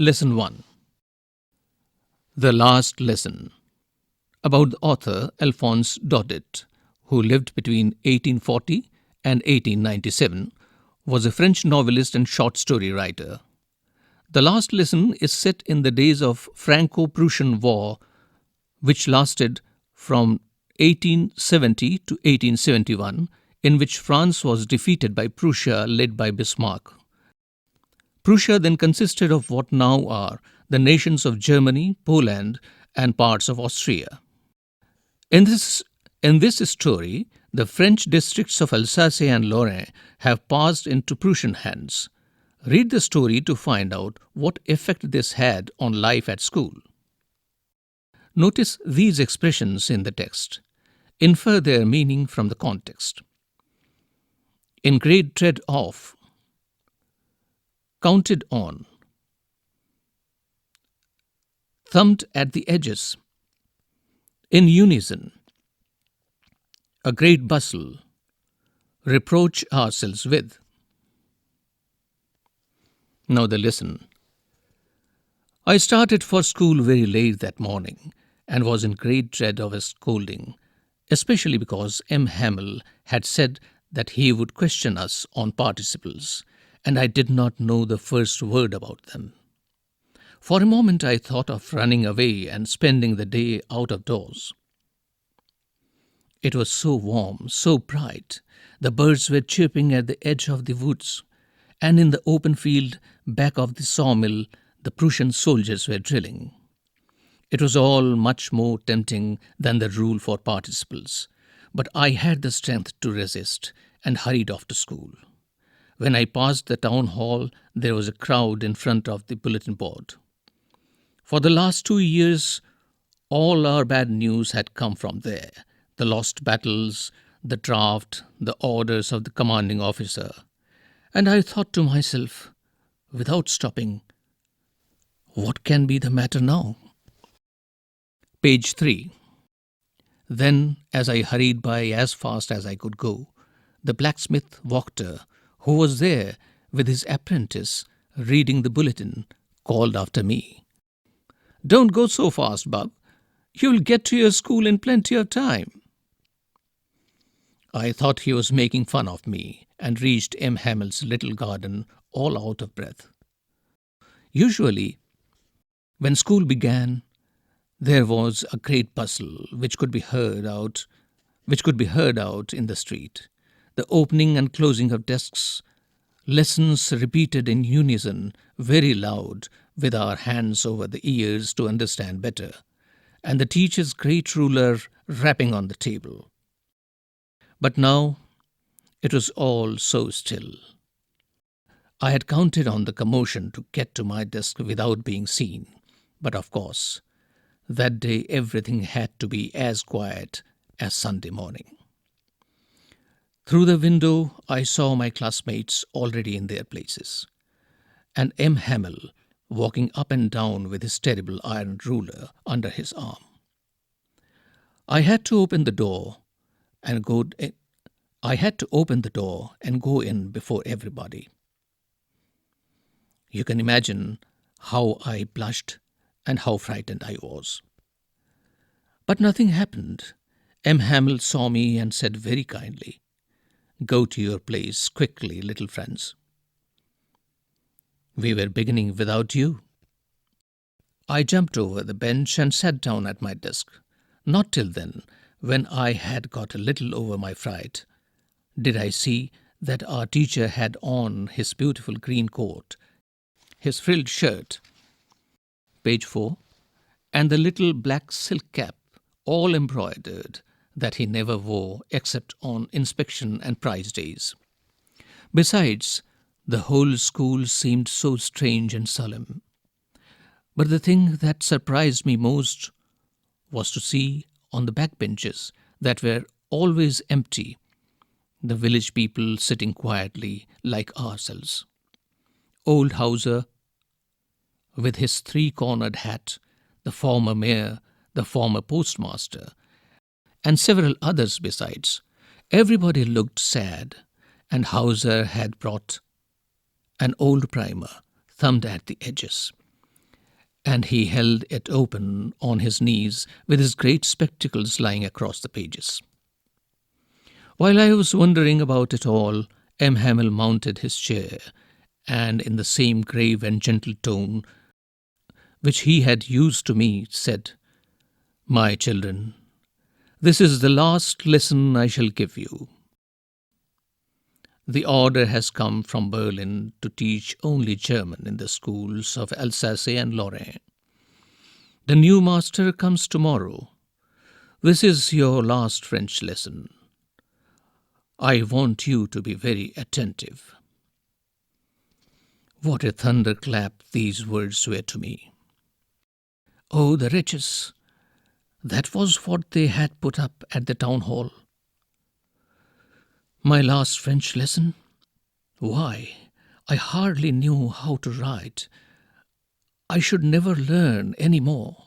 Lesson 1. The Last Lesson. About the author Alphonse Daudet, who lived between 1840 and 1897, was a French novelist and short story writer. The Last Lesson is set in the days of Franco-Prussian War, which lasted from 1870 to 1871, in which France was defeated by Prussia, led by Bismarck. Prussia then consisted of what now are the nations of Germany, Poland, and parts of Austria. In this story, the French districts of Alsace and Lorraine have passed into Prussian hands. Read the story to find out what effect this had on life at school. Notice these expressions in the text. Infer their meaning from the context. In great dread of, counted on, thumbed at the edges, in unison, a great bustle, reproach ourselves with. Now the lesson. I started for school very late that morning and was in great dread of a scolding, especially because M. Hamel had said that he would question us on participles, and I did not know the first word about them. For a moment I thought of running away and spending the day out of doors. It was so warm, so bright. The birds were chirping at the edge of the woods, and in the open field back of the sawmill the Prussian soldiers were drilling. It was all much more tempting than the rule for participles, but I had the strength to resist and hurried off to school. When I passed the town hall, there was a crowd in front of the bulletin board. For the last 2 years, all our bad news had come from there. The lost battles, the draft, the orders of the commanding officer. And I thought to myself, without stopping, what can be the matter now? Page 3. Then, as I hurried by as fast as I could go, the blacksmith Wachter, who was there with his apprentice reading the bulletin, called after me. Don't go so fast, Bub. You'll get to your school in plenty of time. I thought he was making fun of me and reached M. Hamel's little garden all out of breath. Usually, when school began, there was a great bustle which could be heard out in the street. The opening and closing of desks, lessons repeated in unison, very loud, with our hands over the ears to understand better, and the teacher's great ruler rapping on the table. But now it was all so still. I had counted on the commotion to get to my desk without being seen, but of course, that day everything had to be as quiet as Sunday morning. Through the window, I saw my classmates already in their places, and M. Hamel walking up and down with his terrible iron ruler under his arm. I had to open the door and go in before everybody. You can imagine how I blushed and how frightened I was. But nothing happened. M. Hamel saw me and said very kindly, "Go to your place quickly, little friends. We were beginning without you." I jumped over the bench and sat down at my desk. Not till then, when I had got a little over my fright, did I see that our teacher had on his beautiful green coat, his frilled shirt, page 4, and the little black silk cap, all embroidered, that he never wore except on inspection and prize days. Besides, the whole school seemed so strange and solemn. But the thing that surprised me most was to see on the back benches that were always empty the village people sitting quietly like ourselves. Old Hauser, with his three-cornered hat, the former mayor, the former postmaster, and several others besides. Everybody looked sad, and Hauser had brought an old primer thumbed at the edges. and he held it open on his knees with his great spectacles lying across the pages. While I was wondering about it all, M. Hamel mounted his chair and, in the same grave and gentle tone which he had used to me, said, "My children, this is the last lesson I shall give you. The order has come from Berlin to teach only German in the schools of Alsace and Lorraine. The new master comes tomorrow. This is your last French lesson. I want you to be very attentive." What a thunderclap these words were to me. Oh, the wretches! That was what they had put up at the town hall. My last French lesson? Why, I hardly knew how to write. I should never learn any more.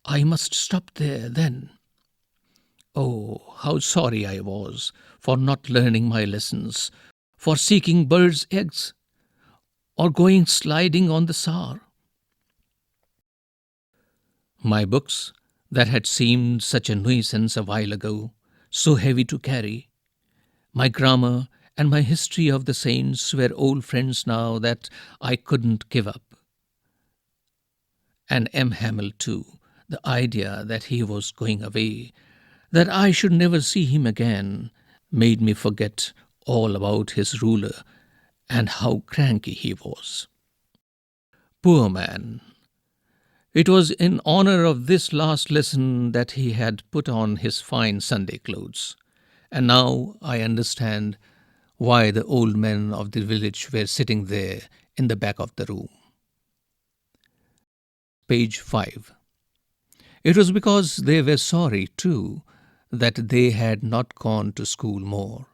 I must stop there then. Oh, how sorry I was for not learning my lessons, for seeking birds' eggs, or going sliding on the Saar. My books, that had seemed such a nuisance a while ago, so heavy to carry, my grammar and my history of the saints were old friends now that I couldn't give up. And M. Hamel, too, the idea that he was going away, that I should never see him again, made me forget all about his ruler and how cranky he was. Poor man! It was in honor of this last lesson that he had put on his fine Sunday clothes, and now I understand why the old men of the village were sitting there in the back of the room. Page 5. It was because they were sorry, too, that they had not gone to school more.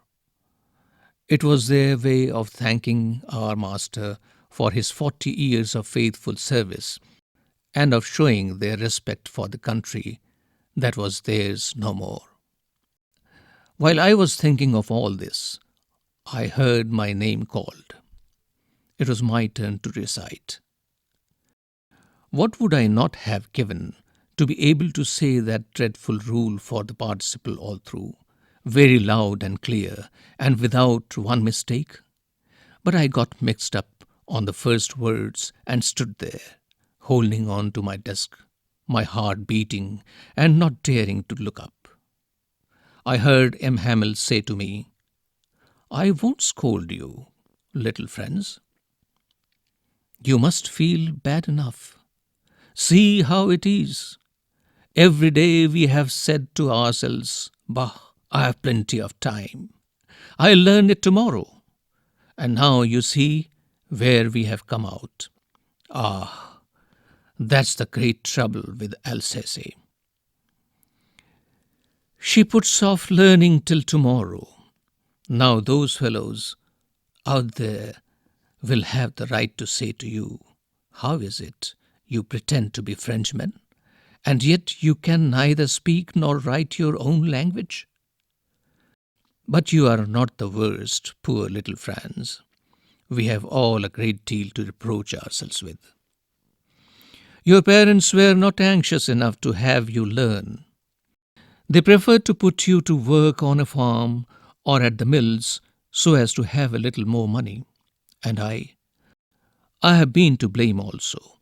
It was their way of thanking our master for his 40 years of faithful service and of showing their respect for the country that was theirs no more. While I was thinking of all this, I heard my name called. It was my turn to recite. What would I not have given to be able to say that dreadful rule for the participle all through, very loud and clear, and without one mistake? But I got mixed up on the first words and stood there, holding on to my desk, my heart beating and not daring to look up. I heard M. Hamel say to me, "I won't scold you, little friends. You must feel bad enough. See how it is. Every day we have said to ourselves, 'Bah, I have plenty of time. I'll learn it tomorrow.' And now you see where we have come out. Ah, that's the great trouble with Alsace. She puts off learning till tomorrow. Now those fellows out there will have the right to say to you, 'How is it you pretend to be Frenchmen, and yet you can neither speak nor write your own language?' But you are not the worst, poor little Franz. We have all a great deal to reproach ourselves with. Your parents were not anxious enough to have you learn. They preferred to put you to work on a farm or at the mills so as to have a little more money. And I have been to blame also.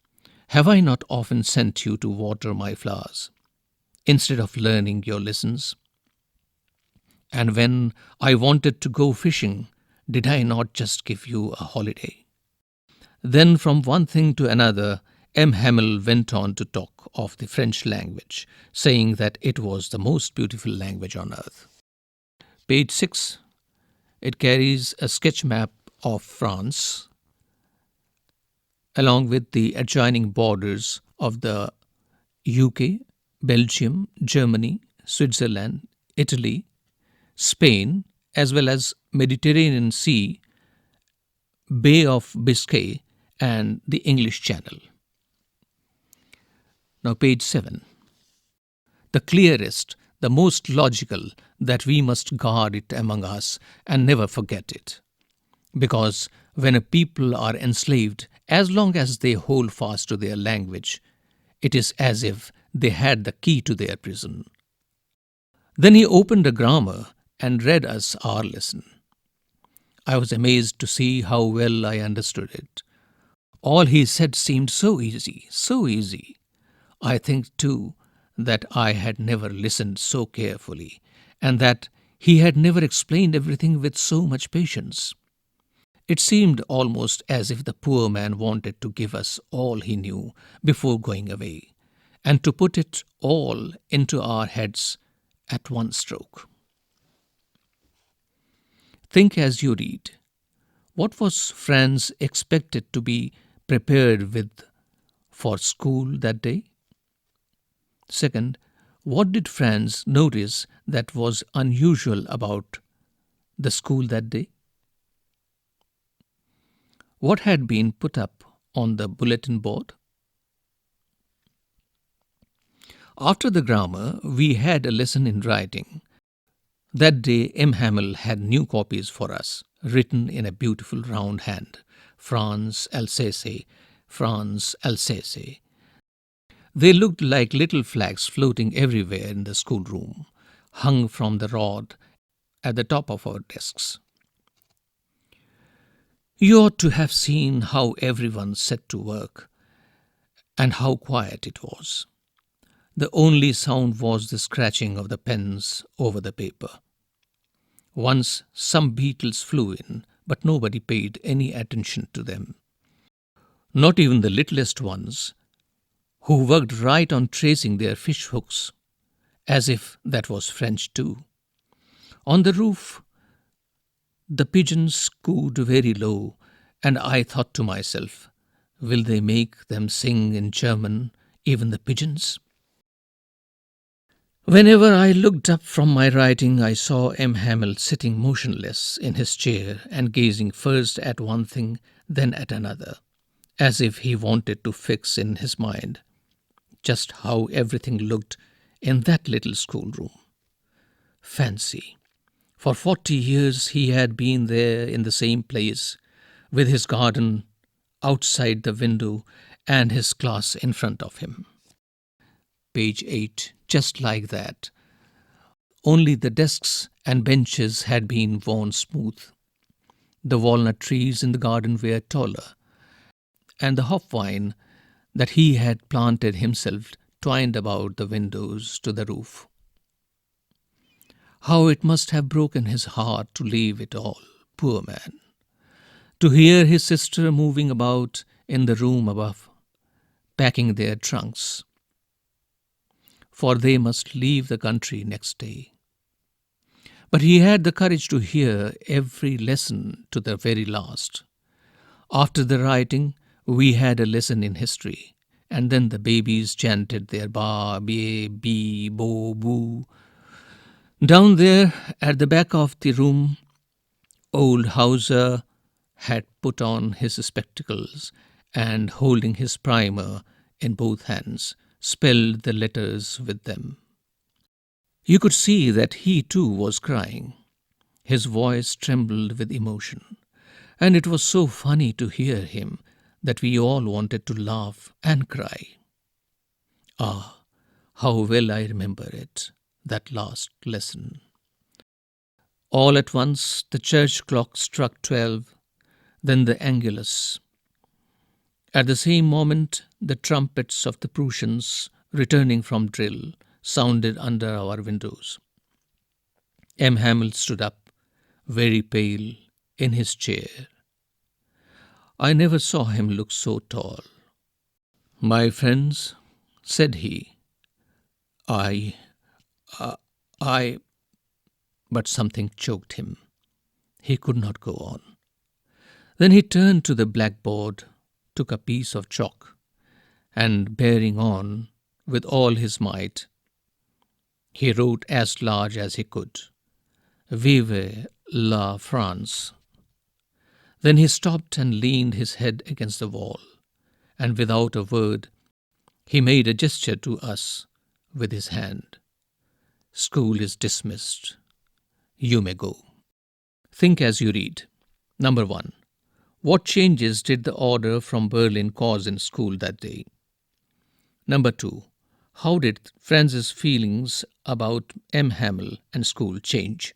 Have I not often sent you to water my flowers instead of learning your lessons? And when I wanted to go fishing, did I not just give you a holiday?" Then from one thing to another, M. Hamel went on to talk of the French language, saying that it was the most beautiful language on earth. Page 6. It carries a sketch map of France, along with the adjoining borders of the UK, Belgium, Germany, Switzerland, Italy, Spain, as well as Mediterranean Sea, Bay of Biscay, and the English Channel. Now page 7. The clearest, the most logical, that we must guard it among us and never forget it. Because when a people are enslaved As long as they hold fast to their language, it is as if they had the key to their prison. Then he opened a grammar and read us our lesson. I was amazed to see how well I understood it. All he said seemed so easy, so easy. I think, too, that I had never listened so carefully, and that he had never explained everything with so much patience. It seemed almost as if the poor man wanted to give us all he knew before going away, and to put it all into our heads at one stroke. Think as you read. What was Franz expected to be prepared with for school that day? Second, what did Franz notice that was unusual about the school that day? What had been put up on the bulletin board? After the grammar, we had a lesson in writing. That day, M. Hamill had new copies for us, written in a beautiful round hand. France, Alsace, France, Alsace. They looked like little flags floating everywhere in the schoolroom, hung from the rod at the top of our desks. You ought to have seen how everyone set to work, and how quiet it was. The only sound was the scratching of the pens over the paper. Once some beetles flew in, but nobody paid any attention to them. Not even the littlest ones, who worked right on tracing their fish hooks, as if that was French too. On the roof, the pigeons cooed very low, and I thought to myself, will they make them sing in German, even the pigeons? Whenever I looked up from my writing, I saw M. Hamill sitting motionless in his chair and gazing first at one thing, then at another, as if he wanted to fix in his mind just how everything looked in that little schoolroom. Fancy! For 40 years he had been there in the same place, with his garden outside the window and his class in front of him. Page 8, just like that. Only the desks and benches had been worn smooth. The walnut trees in the garden were taller, and the hop-vine that he had planted himself twined about the windows to the roof. How it must have broken his heart to leave it all, poor man. To hear his sister moving about in the room above, packing their trunks, for they must leave the country next day. But he had the courage to hear every lesson to the very last. After the writing, we had a lesson in history, and then the babies chanted their ba, be, bi, bo, boo. Down there at the back of the room, old Hauser had put on his spectacles and, holding his primer in both hands, spelled the letters with them. You could see that he too was crying. His voice trembled with emotion, and it was so funny to hear him that we all wanted to laugh and cry. Ah, how well I remember it, that last lesson. All at once the church clock struck 12, then the Angelus. At the same moment, the trumpets of the Prussians, returning from drill, sounded under our windows. M. Hamill stood up, very pale, in his chair. I never saw him look so tall. "My friends," said he, I, but something choked him. He could not go on. Then he turned to the blackboard, took a piece of chalk, and bearing on with all his might, he wrote as large as he could, "Vive la France." Then he stopped and leaned his head against the wall, and without a word, he made a gesture to us with his hand. "School is dismissed. You may go." Think as you read. Number 1. What changes did the order from Berlin cause in school that day? Number 2. How did Franz's feelings about M. Hamel and school change?